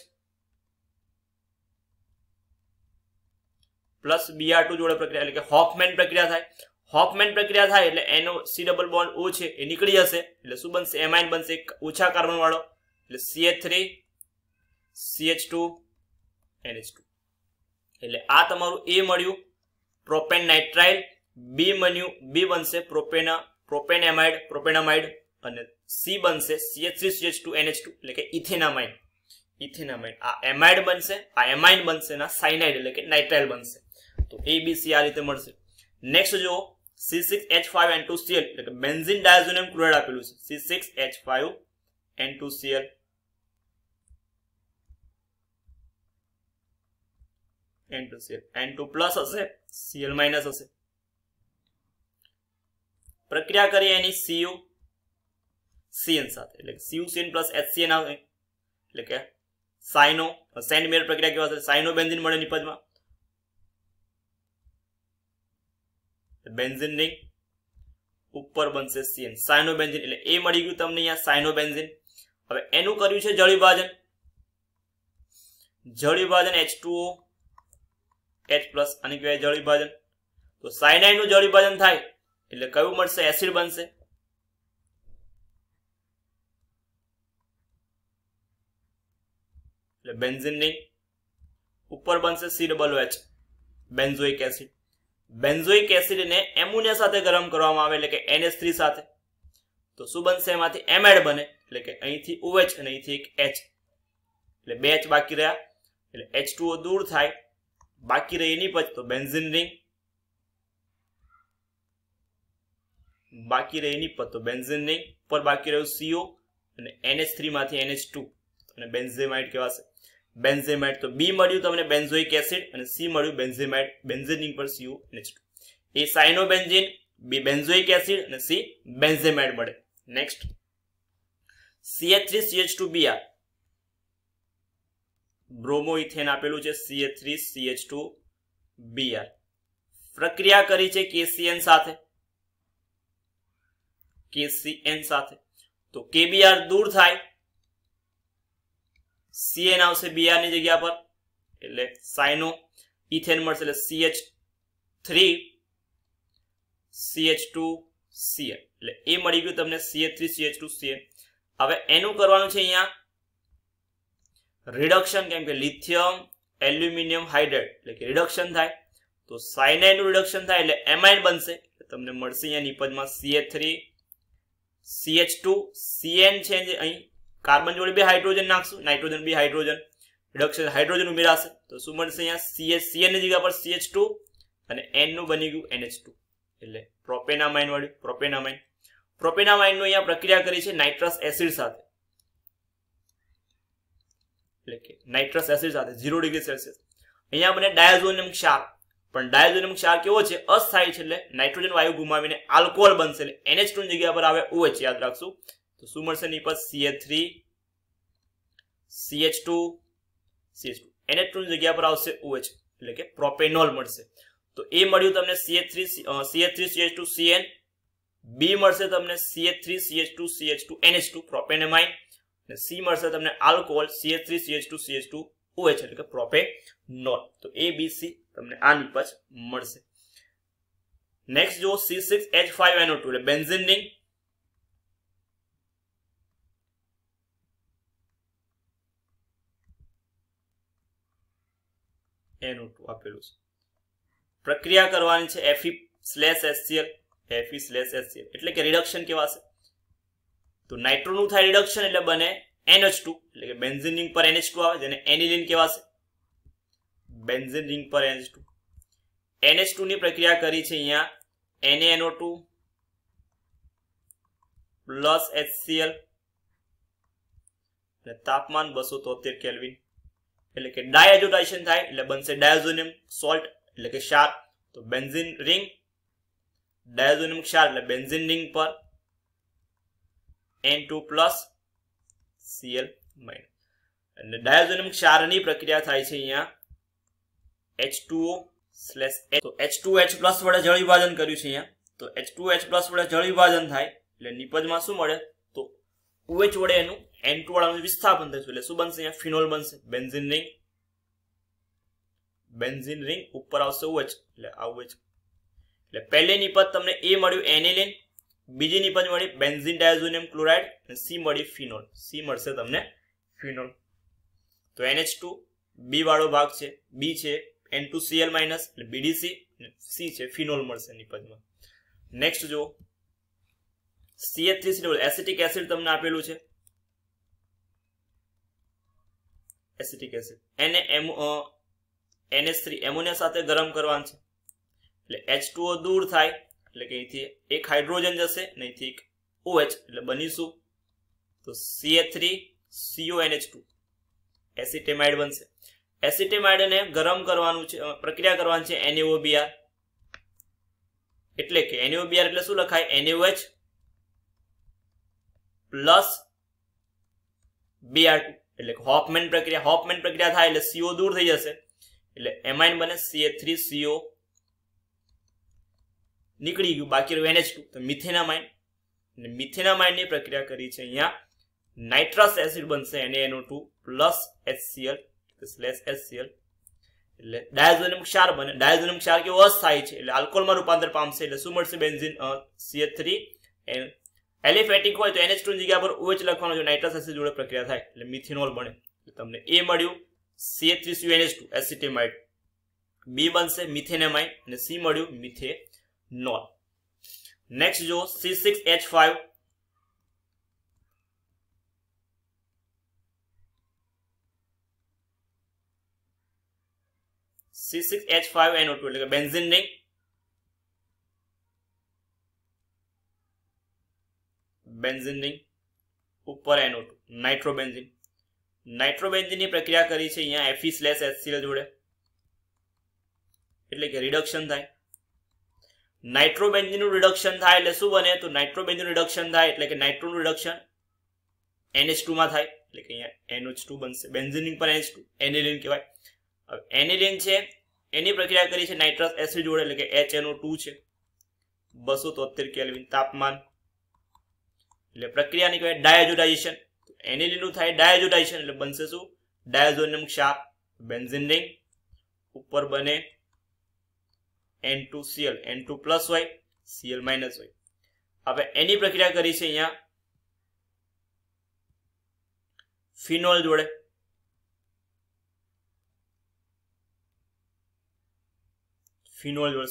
પ્લસ Br2 જોડે પ્રક્રિયા એટલે કે હોફમેન પ્રક્રિયા થાય એટલે NO C double bond O છે એ નીકળી જશે એટલે શું બનશે એમાઇન બનશે ઓછા કાર્બન વાળો એટલે CH3 CH2 NH2 એટલે આ તમારું A મળ્યું પ્રોપેન નાઇટ્રાઇલ B બનશે પ્રોપેનામાઇડ અને C બનશે CH3 CH2 NH2 એટલે કે ઇથેનામાઇન આ એમાઇડ બનશે આ એમાઇન બનશે ના સાયનાઇડ એટલે કે નાઇટ્રાઇલ બનશે તો ABC આ રીતે મળશે નેક્સ્ટ જો C6H5N2Cl એટલે કે બેન્ઝીન ડાયઝોનિયમ ક્લોરાઇડ આપેલું છે C6H5N2Cl N2 પ્લસ હશે Cl માઇનસ હશે પ્રક્રિયા કરીએ એની CuCN સાથે એટલે કે CuCN પ્લસ HCN આવે એટલે કે સાઇનોમેર પ્રક્રિયા કેવા છે સાઇનોબેન્ઝીન મળે નિપજમાં બેન્ઝીન રિંગ ઉપર બનશે CN સાઇનોબેન્ઝીન એટલે એ મળી ગયું તમને અહીંયા સાઇનોબેન્ઝીન હવે એનું કર્યું છે જળ વિભાજન H2O H પ્લસ અને કહેવાય જળ વિભાજન તો સાયનાઇડ નું જળ વિભાજન થાય એટલે કયું મળશે એસિડ બનશે એટલે બેન્ઝીન રિંગ ઉપર બનશે COOH બેન્ઝોઇક એસિડ ને એમોનિયા સાથે ગરમ કરવામાં આવે એટલે કે NH3 સાથે તો શું બનશે એમાંથી એમાઇડ બને એટલે કે અહીંથી OH અને અહીંથી એક H એટલે બે H બાકી રહ્યા એટલે H2O દૂર થાય બાકી રહી એની પછી તો બેન્ઝીન રિંગ પર બાકી રહ્યું CO અને NH3 માંથી NH2 અને બેન્ઝેમાઇડ કહેવાશે બેન્ઝેમાઇડ તો B મળ્યું તમને બેન્ઝોઇક એસિડ અને C મળ્યું બેન્ઝેમાઇડ બેન્ઝીન રિંગ પર CuNH2 એ સાઇનોબેન્ઝીન B બેન્ઝોઇક એસિડ અને C બેન્ઝેમાઇડ મળે નેક્સ્ટ CH3CH2Br બ્રોમોઇથેન આપેલું છે CH3CH2Br પ્રક્રિયા કરી છે KCN સાથે તો KBr દૂર થાય CN આવશે Br ની જગ્યા પર એટલે સાઇનો ઇથેન મળશે એટલે CH3 CH2Cl એટલે એ મળી ગયું તમને CH3 CH2Cl હવે એનું કરવાનું છે અહીંયા રિડક્શન કેમ કે લિથિયમ એલ્યુમિનિયમ હાઇડ્રાઇડ એટલે કે રિડક્શન થાય તો સાયનાઇડ નું રિડક્શન થાય એટલે એમાઇડ બનશે તમને મળશે અહીંયા નિપજમાં CH3 CH2 CN છે જે અહીં કાર્બન જોડે બે હાઇડ્રોજન નાખશું નાઇટ્રોજન બે હાઇડ્રોજન રિડક્શન હાઇડ્રોજન ઉમેરાશે તો શું મળશે અહીંયા CN ની જગ્યા પર CH2 અને N નું બની ગયું NH2 એટલે પ્રોપેનામાઇન મળ્યું પ્રોપેનામાઇન નું અહીંયા પ્રક્રિયા કરી છે નાઇટ્રસ એસિડ સાથે એટલે કે નાઇટ્રસ એસિડ સાથે 0 ડિગ્રી સેલ્સિયસ અહીંયા બને ડાયઝોનિયમ ક્ષાર પણ ડાયઝોનિયમ ક્ષાર કેવો છે અસ્થાયી છે એટલે નાઇટ્રોજન વાયુ ગુમાવીને આલ્કોહોલ બનશે એટલે NH2 ની જગ્યા પર આવે OH યાદ રાખશું તો શું મળશે નિપજ CH3 CH2 NH2 ની જગ્યા પર આવશે OH એટલે કે પ્રોપેનોલ મળશે તો એ મળ્યું તમને CH3 CH2 CN બી મળશે તમને CH3 CH2 CH2 NH2 પ્રોપેનેમાઇન, અને સી મળશે તમને alcohol CH3 CH2 CH2 OH એટલે કે પ્રોપેનોલ. તો A B C તમને આ નિપજ મળશે. નેક્સ્ટ જો C6H5NO2 એટલે બેન્ઝીન રિંગ, NO2 આપેલું છે. પ્રક્રિયા કરવાની છે Fe/HCl, Fe/HCl એટલે કે રિડક્શન કેવાશે. તો નાઇટ્રો નું થાય રિડક્શન એટલે બને NH2 એટલે કે બેન્ઝીન રિંગ પર NH2 આવે જેને એનિલીન કહેવાશે. બેન્ઝીન રિંગ પર NH2. NH2 ની પ્રક્રિયા કરી છે અહીંયા NaNO2 પ્લસ HCl અને તાપમાન 273 કેલ્વિન એટલે કે ડાયએજોટાઇઝેશન થાય એટલે બનશે ડાયઝોનિયમ સોલ્ટ એટલે કે ક્ષાર. તો બેન્ઝીન રિંગ ડાયઝોનિયમ ક્ષાર એટલે બેન્ઝીન રિંગ પર N2 પ્લસ Cl માઇનસ, અને ડાયઝોનિયમ ક્ષારની પ્રક્રિયા થાય છે અહીંયા H2O/H. તો H2H પ્લસ વડે જળ વિભાજન કર્યું છે અહીંયા. તો H2H પ્લસ વડે જળ વિભાજન થાય એટલે નિપજમાં શું મળે? તો OH વડે એનું N2 વાળાનું વિસ્થાપન થશે એટલે શું બનશે? અહીંયા ફિનોલ બનશે. બેન્ઝીન રિંગ ઉપર આવશે OH એટલે આ OH. એટલે પહેલી નિપજ તમને A મળ્યું એનિલીન, બીજી નિપજ મળી બેન્ઝીન ડાયઝોનિયમ ક્લોરાઇડ, અને C મળી ફિનોલ. C મળશે તમને ફિનોલ. તો NH2 B વાળો ભાગ છે, B છે N2Cl- એટલે BDC, અને C છે ફિનોલ મળશે નિપજમાં. નેક્સ્ટ જો CH3 એસિટિક એસિડ તમને આપેલું છે. એસિટિક એસિડ એને NH3 એમોનિયા સાથે ગરમ કરવાનું છે એટલે H2O દૂર થાય એટલે કે અહીંથી એક હાઇડ્રોજન જશે અને અહીંથી એક OH એટલે બનીશું તો CH3CONH2 એસિટેમાઇડ બનશે. એસિટેમાઇડને ગરમ કરવાનું છે, પ્રક્રિયા કરવાની છે NaOBr એટલે કે NaOBr એટલે શું લખાય? NaOH પ્લસ Br2 એટલે કે હોફમેન પ્રક્રિયા થાય એટલે CO દૂર થઈ જશે એટલે એમાઇન બને CH3CO નીકળી ગયું, બાકી રહ્યું NH2 તો મિથેનામાઇન. અને મિથેનામાઇનની પ્રક્રિયા કરી છે અહીંયા નાઇટ્રસ એસિડ બનશે NaNO2 પ્લસ HCl /HCl એટલે ડાયઝોનિયમ ક્ષાર બને. ડાયઝોનિયમ ક્ષાર કેવો અસ્થાયી છે એટલે આલ્કોહોલમાં રૂપાંતર પામશે એટલે શું મળશે? બેન્ઝીન CH3 એલિફેટિક હોય તો NH2 ની જગ્યા પર OH લખવાનો છે, નાઇટ્રસ એસિડ જોડે પ્રક્રિયા થાય એટલે મિથેનોલ બને. તમને A મળ્યું CH3CONH2 એસિટેમાઇડ, B બનશે મિથેનેમાઇન, અને C મળ્યું મિથેનોલ. નેક્સ્ટ જો C6H5 C6H5NO2 એટલે કે બેન્ઝીન રિંગ, ઉપર NO2 નાઇટ્રોબેન્ઝીન ની પ્રક્રિયા કરી છે અહીંયા Fe/HCl જોડે એટલે કે રિડક્શન થાય. નાઇટ્રોબેન્ઝીન નું રિડક્શન થાય એટલે શું બને? તો નાઇટ્રોબેન્ઝીન રિડક્શન થાય એટલે કે નાઇટ્રોનું રિડક્શન NH2 માં થાય એટલે કે અહીંયા NH2 બનશે. બેન્ઝીન રિંગ પર NH2 એનિલીન કહેવાય. હવે એનિલીન છે એની પ્રક્રિયા કરી છે નાઇટ્રસ એસિડ જોડે એટલે કે HNO2 છે 273 કેલ્વિન તાપમાન એટલે પ્રક્રિયાની કહેવાય ડાયએજોટાઇઝેશન. એનિલીન નું થાય ડાયએજોટાઇઝેશન એટલે બનશે શું? ડાયઝોનિયમ ક્ષાર. બેન્ઝીન રિંગ ઉપર બને N2Cl, N2 પ્લસ હોય Cl માઇનસ હોય. હવે એની પ્રક્રિયા કરી છે અહીંયા ફિનોલ જોડે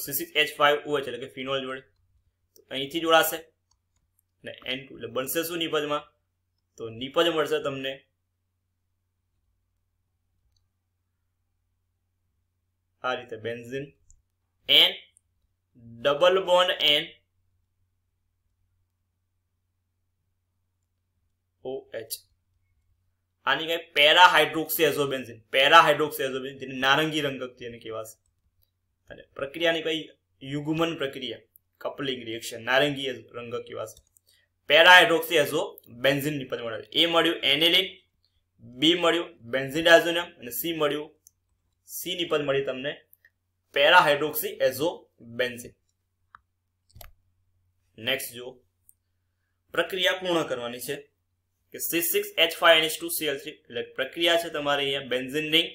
C6H5OH એટલે કે ફિનોલ જોડે અહીંથી જોડાશે ને N2 એટલે બનશે શું નિપજમાં? તો નિપજ મળશે તમને આ રીતે benzene N double bond N OH. આની કઈ પેરા હાઇડ્રોક્સી એઝોબેન્ઝીન જેને નારંગી રંગક તેને કહેવાશે. અને પ્રક્રિયાની કઈ યુગ્મન પ્રક્રિયા કપલિંગ રિએક્શન નારંગી રંગક કહેવાશે. પેરા હાઇડ્રોક્સી એઝોબેન્ઝીન નિપજ મળે. A મળ્યું એનિલીન, B મળ્યું બેન્ઝીન ડાયઝોનિયમ, અને C મળ્યું C નિપજ મળી તમને પેરા હાઇડ્રોક્સી એઝોબેન્ઝીન. નેક્સ્ટ જો પ્રક્રિયા પૂર્ણ કરવાની છે કે C6H5NH2Cl3 એટલે પ્રક્રિયા છે તમારે અહીંયા બેન્ઝીન રિંગ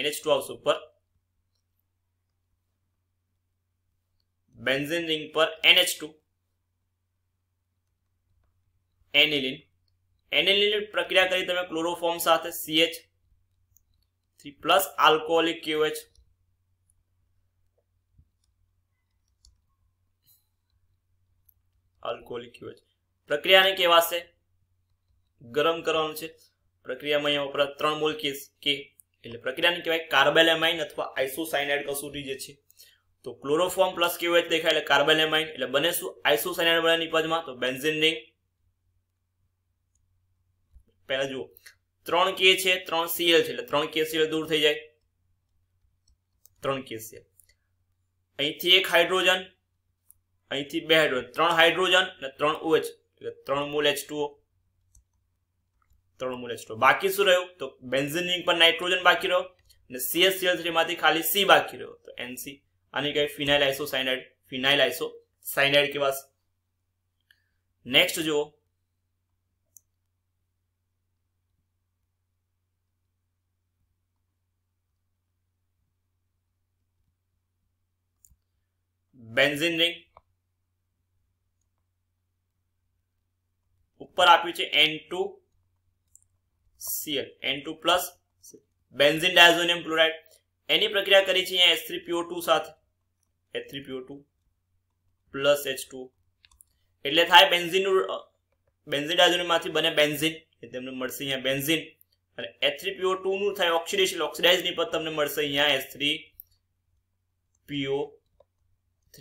NH2 આવશે ઉપર બેન્ઝીન રિંગ પર NH2 એનિલિન એનિલિન પ્રક્રિયા કરી તમે ક્લોરોફોર્મ સાથે CH3 પ્લસ આલ્કોહોલિક KOH પ્રક્રિયાને કહેવાશે ગરમ કરવાનું છે પ્રક્રિયામાં અહીંયા વપરાય 3 મોલ કે એટલે પ્રક્રિયાને કહેવાય કાર્બેલેમાઇન અથવા આઇસોસાયનાઇડ કસોટી જે છે તો ક્લોરોફોર્મ પ્લસ KOH દેખાય એટલે કાર્બેલેમાઇન એટલે બને શું આઇસોસાયનાઇડ બને નિપજમાં તો બેન્ઝીન રિંગ પહેલા જુઓ 3 K છે 3 Cl છે એટલે 3 KCl દૂર થઈ જાય 3 KCl અહીંથી એક હાઇડ્રોજન અહીંથી બે હાઇડ્રોજન 3 હાઇડ્રોજન અને 3 OH એટલે 3 મોલ H2O 3 મોલ H2O બાકી શું રહ્યું તો બેન્ઝીન રિંગ પર નાઇટ્રોજન બાકી રહ્યો અને CH3 માંથી ખાલી C બાકી રહ્યો તો NC આની કઈ ફિનાઇલ આઇસોસાયનાઇડ કહેવાશે નેક્સ્ટ જુઓ બેન્ઝીન રિંગ ઉપર આપ્યું છે N2Cl N2 plus benzene diazonium chloride એની પ્રક્રિયા કરી છે અહીંયા H3PO2 સાથે H3PO2 પ્લસ H2 એટલે થાય બેન્ઝીન ડાયઝોનિયમ માંથી બને બેન્ઝીન એટલે તમને મળશે અહીંયા બેન્ઝીન અને H3PO2 નું થાય ઓક્સિડેશન ઓક્સિડાઇઝ નિપજ તમને મળશે અહીંયા H3PO3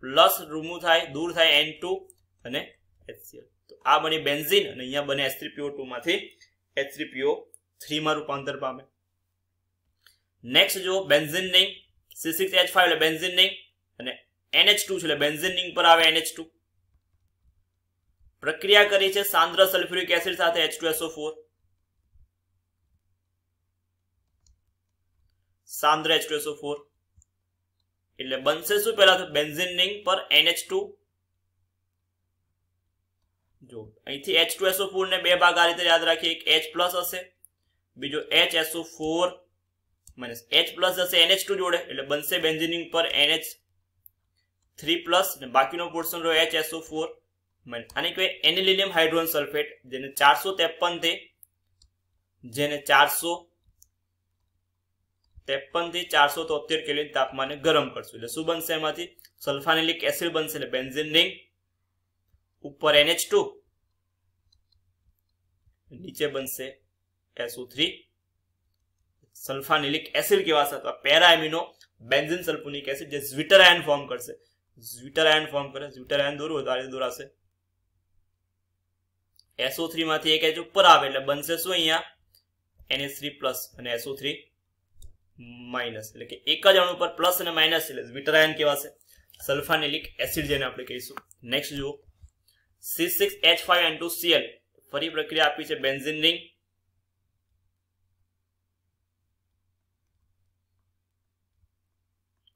પ્લસ રૂમું થાય દૂર થાય N2 અને HCl તો આ બની બેન્ઝીન અને અહીંયા બને H3PO2 માંથી H3PO3 માં રૂપાંતર પામે નેક્સ્ટ જો બેન્ઝીન રિંગ C6H5 એટલે બેન્ઝીન રિંગ અને NH2 છે એટલે બેન્ઝીન રિંગ પર આવે NH2 પ્રક્રિયા કરી છે સાંદ્ર સલ્ફ્યુરિક એસિડ સાથે H2SO4 સાંદ્ર H2SO4 એટલે બનશે શું પહેલા તો બેન્ઝીન રિંગ પર NH2 જો અહીંથી H2SO4 ને બે ભાગ આ રીતે યાદ રાખીએ એક H પ્લસ હશે બીજો HSO4 માઈનસ H પ્લસ હશે NH2 જોડે એટલે બનશે બેન્ઝીન રિંગ પર NH3 પ્લસ અને બાકીનો પોર્શન રહ્યો HSO4 માઈનસ આને કહેવાય એનિલિનિયમ હાઇડ્રોજન સલ્ફેટ જેને 453 થી 473 કેલ્વિન તાપમાને ગરમ કરશું એટલે શું બનશે એમાંથી સલ્ફાનિલિક એસિડ બનશે એટલે બેન્ઝીન રિંગ ઉપર NH2 નીચે બનશે SO3 સલ્ફાનિલિક એસિડ કહેવાશે અથવા para amino benzene sulphonic acid જે ઝ્વિટર આયન ફોર્મ કરશે ઝ્વિટર આયન દોરવું તો આ રીતે દોરાશે SO3 માંથી એક H ઉપર આવે એટલે બનશે શું અહીંયા NH3 પ્લસ અને SO3 માઇનસ એટલે કે એક જ અણુ પર પ્લસ અને માઇનસ એટલે ઝ્વિટર આયન કહેવાશે સલ્ફાનિલિક એસિડ જેને આપણે કહીશું નેક્સ્ટ જુઓ C6H5N2Cl ફરી પ્રક્રિયા આપી છે બેન્ઝીન રિંગ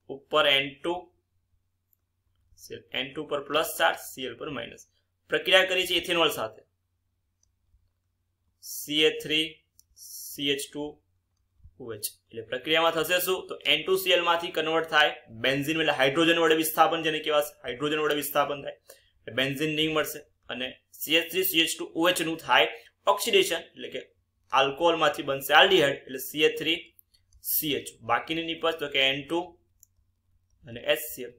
ઉપર N2 પર પ્લસ ચાર્જ Cl પર માઇનસ પ્રક્રિયા કરી છે ઇથેનોલ સાથે CH3CH2OH એટલે પ્રક્રિયામાં થશે શું તો N2Cl માંથી કન્વર્ટ થાય બેન્ઝીન એટલે હાઇડ્રોજન વડે વિસ્થાપન જેને કહેવાય હાઇડ્રોજન વડે વિસ્થાપન થાય બેન્ઝીન રિંગ મળશે અને CH3CH2OH નું થાય ઓક્સિડેશન એટલે કે આલ્કોહોલ માંથી બનશે આલ્ડીહાઇડ એટલે CH3CH બાકીની નિપજ તો કે N2 અને HCl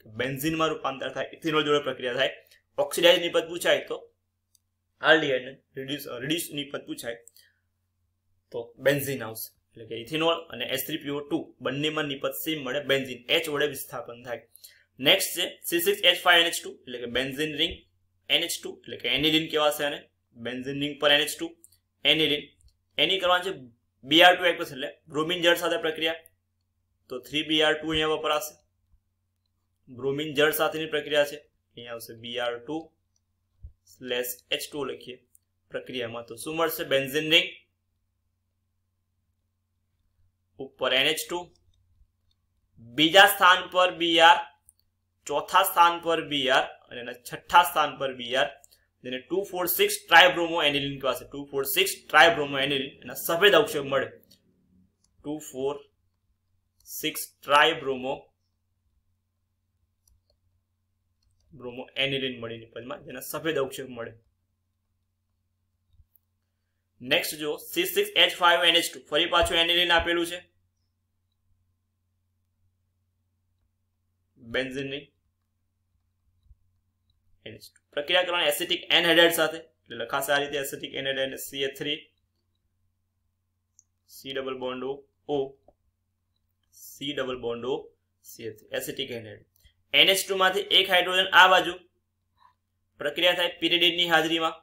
બેન્ઝીન માં રૂપાંતર થાય ઇથેનોલ જોડે પ્રક્રિયા થાય ઓક્સિડાઇઝ નિપજ પૂછાય તો આલ્ડીહાઇડ રિડ્યુસ નિપજ પૂછાય તો બેન્ઝીન આવશે એટલે કે ઇથેનોલ અને H3PO2 બંનેમાં નિપજ સેમ મળે બેન્ઝીન H વડે વિસ્થાપન થાય નેક્સ્ટ છે C6H5NH2 એટલે કે બેન્ઝીન રિંગ NH2 એટલે કે એનિલિન કહેવાશે અને બેન્ઝીન રિંગ પર NH2 એનિલિન એની કરવાની છે Br2 એકવસ એટલે બ્રોમિન જળ સાથે પ્રક્રિયા તો 3Br2 અહીંયા વપરાશે બ્રોમિન જળ સાથેની પ્રક્રિયા છે અહીંયા આવશે Br2/H2 લખીએ પ્રક્રિયામાં તો શું મળશે બેન્ઝીન રિંગ ઉપર NH2, બીજા સ્થાન પર Br, ચોથા સ્થાન પર Br અને એના છઠ્ઠા સ્થાન પર Br, જેને 246 ટ્રાઇબ્રોમો એનિલિન કહેવાશે. 246 ટ્રાઇબ્રોમો એનિલિન એના સફેદ અવક્ષેપ મળે. 246 ટ્રાઇબ્રોમો એનિલિન મળી નિપજમાં, જેના સફેદ અવક્ષેપ મળે. નેક્સ્ટ જો C6H5NH2, ફરી પાછું એનિલિન આપેલું છે, બેન્ઝીનની NH2 પ્રક્રિયા કરવાની એસિટિક એનહાઇડ્રાઇડ સાથે, એટલે લખાશે આ રીતે acetic anhydride CH3 C double bond O C double bond O CH3 acetic anhydride. NH2 માંથી એક હાઇડ્રોજન આ બાજુ, પ્રક્રિયા થાય પિરિડિનની હાજરીમાં.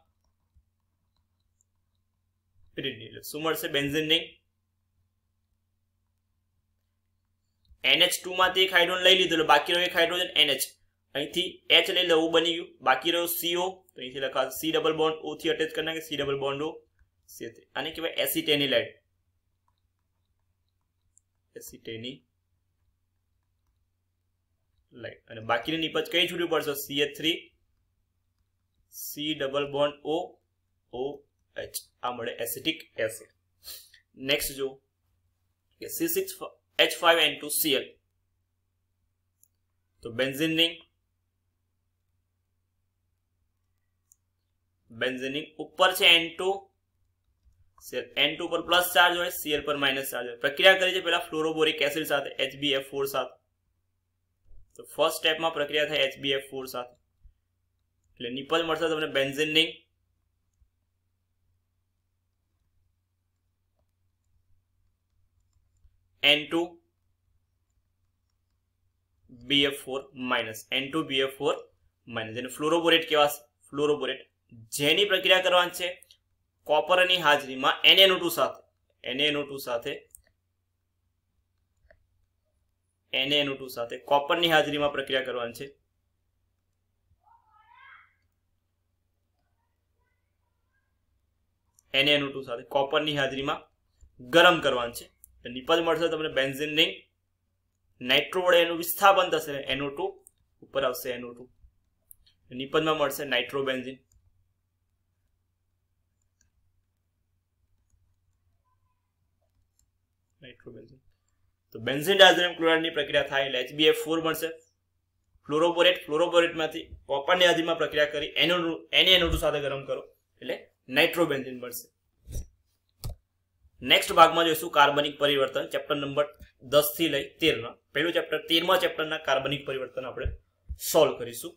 પિરિડિન એટલે શું મળશે? બેન્ઝીનની NH2 માંથી એક હાઇડ્રોજન લઈ લીધો એટલે બાકી રહ્યો એક હાઇડ્રોજન NH, અહીંથી H લઈ લો, બની ગયું. બાકી રહ્યો CO, તો અહીંથી લખાશે C ડબલ બોન્ડ O થી અટેચ કરી નાખે, C double bond O CH3. આને કહેવાય એસિટેનિલાઇડ. એસિટેનિલાઇડ અને બાકીની નિપજ કઈ છૂટવી પડશે? CH3 C double bond O OH, આ મળે એસિટિક એસિડ. નેક્સ્ટ જો કે C6H5N2Cl, તો બેન્ઝીન ઉપર છે N2, N2 પર પ્લસ ચાર્જ હોય, Cl પર માઇનસ ચાર્જ હોય. પ્રક્રિયા કરી છે પેલા ફ્લોરોબોરિક એસિડ સાથે HbF4 સાથે. તો ફર્સ્ટ સ્ટેપમાં પ્રક્રિયા થાય HbF4 સાથે, એટલે નિપજ મળશે તમને benzene N2BF4 minus, N2BF4 minus, જેને ફ્લોરોબોરેટ કહેવાશે. ફ્લોરોબોરેટ જેની પ્રક્રિયા કરવાની છે કોપરની હાજરીમાં NaNO2 સાથે કોપરની હાજરીમાં પ્રક્રિયા કરવાની છે. NaNO2 સાથે કોપરની હાજરીમાં ગરમ કરવાનું છે. નિપજ મળશે તમને બેન્ઝીન નાઇટ્રો વડે એનું વિસ્થાપન થશે, NO2 ઉપર આવશે NO2, નિપજમાં મળશે નાઇટ્રોબેન્ઝીન. તો બેન્ઝીન ડાયઝોનિયમ ક્લોરાઇડની પ્રક્રિયા થાય એટલે HbF4 મળશે. ફ્લોરોબોરેટમાંથી કોપરની હાજરીમાં પ્રક્રિયા કરી NaNO2 સાથે ગરમ કરો એટલે નાઇટ્રોબેન્ઝીન મળશે. નેક્સ્ટ ભાગમાં જોઈશું કાર્બનિક પરિવર્તન, ચેપ્ટર નંબર 10 થી લઈ 13 ના. પહેલું ચેપ્ટર 13મા ચેપ્ટરના કાર્બનિક પરિવર્તન આપણે સોલ્વ કરીશું.